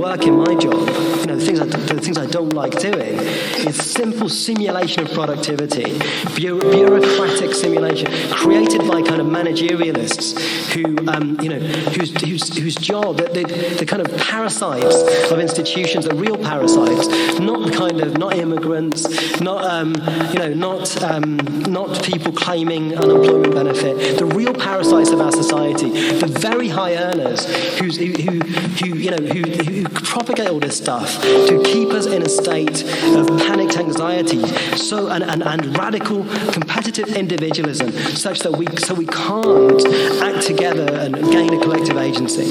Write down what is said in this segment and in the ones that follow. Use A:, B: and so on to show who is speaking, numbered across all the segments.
A: work in my job, the things I don't like doing, is simple simulation of productivity, bureaucratic simulation, created by kind of managerialists whose job, the kind of parasites of institutions, the real parasites, not immigrants, not people claiming unemployment benefit, the real parasites of our society, the very high earners who propagate all this stuff to keep us in a state of panicked anxiety, and radical competitive individualism, such that we can't act together and gain a collective agency.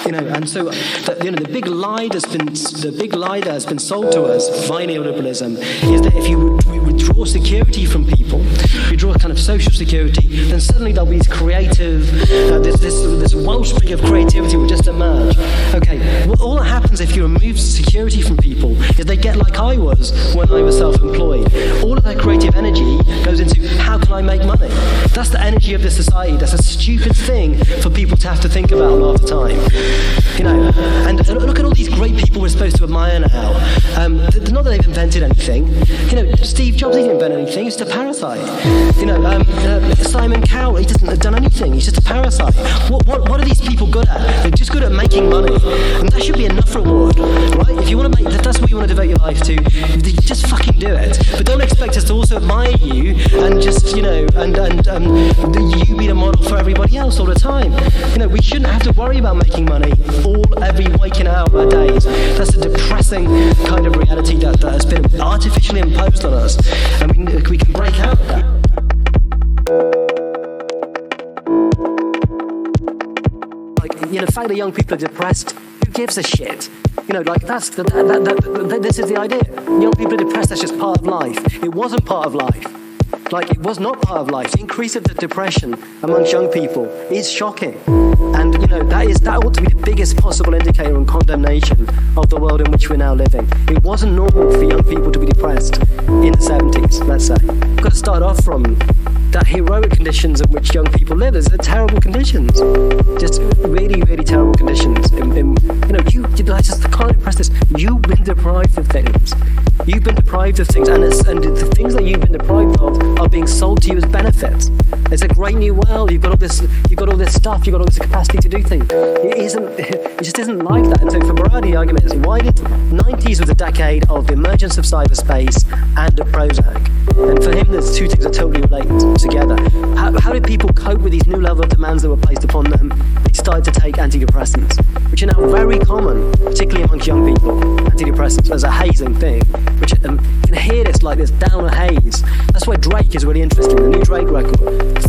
A: And so the big lie that has been sold to us by neoliberalism is that if you withdraw security from people, you draw kind of social security, then suddenly there'll be this creative, this wellspring of creativity will just emerge. Okay, well, all that happens if you remove security from people is they get like I was when I was self-employed. All of that creative energy goes into how can I make money? That's the energy of this society. That's a stupid thing for people to have to think about a lot of the time. And look at all these great people we're supposed to admire now. Not that they've invented anything. Steve Jobs, he didn't invent anything. He's just a parasite. Simon Cowell, he hasn't done anything. He's just a parasite. What are these people good at? They're just good at making money, and that should be enough reward, right? If you want to if that's what you want to devote your life to, just fucking do it. But don't expect us to also admire you and just you be the model for everybody else all the time. We shouldn't have to worry about making money every waking hour of our days. That's a depressing kind of reality that has been artificially imposed on us. I mean, we can break out of that. The fact that young people are depressed, who gives a shit? This is the idea. Young people are depressed, that's just part of life. It wasn't part of life. It was not part of life. The increase of the depression amongst young people is shocking. And, that ought to be the biggest possible indicator and condemnation of the world in which we're now living. It wasn't normal for young people to be depressed in the 70s, let's say. We've got to start off from that heroic conditions in which young people live. There's terrible conditions. Just really, really terrible conditions. I just can't impress this. You've been deprived of things. You've been deprived of things, and the things that you've been deprived of are being sold to you as benefits. It's a great new world. You've got all this stuff. You've got all this capacity to do things. It just isn't like that. And so, for variety arguments, why did 90s was a decade of the emergence of cyberspace and of Prozac? And for him, those two things are totally related together. How did people cope with these new level of demands that were placed upon them? They started to take antidepressants, which are now very common, particularly amongst young people. Antidepressants as a hazing thing, which you can hear this like this downer haze. That's why Drake is really interesting. The new Drake record,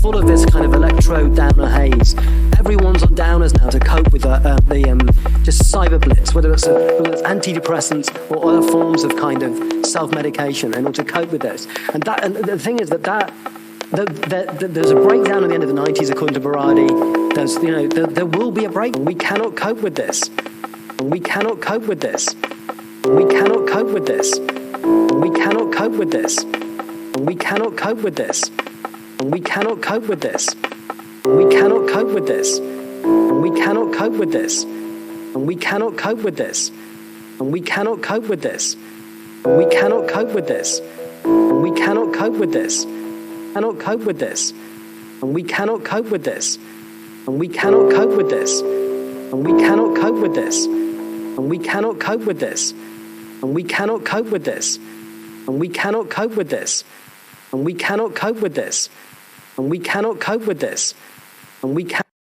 A: full of this kind of electro downer haze. Everyone's on downers now to cope with just cyber blitz, whether it's antidepressants or other forms of kind of self-medication, in order to cope with this. And the thing is that there's a breakdown at the end of the 90s, according to Berardi. There will be a break. We cannot cope with this. We cannot cope with this. We cannot cope with this. We cannot cope with this. We cannot cope with this. We cannot cope with this. We cannot cope with this. We cannot cope with this. We cannot cope with this. We cannot cope with this. We cannot cope with this. We cannot cope with this. Cannot cope with this. And we cannot cope with this. And we cannot cope with this. And we cannot cope with this. And we cannot cope with this. And we cannot cope with this. And we cannot cope with this. And we cannot cope with this. And we cannot cope with this. And we cannot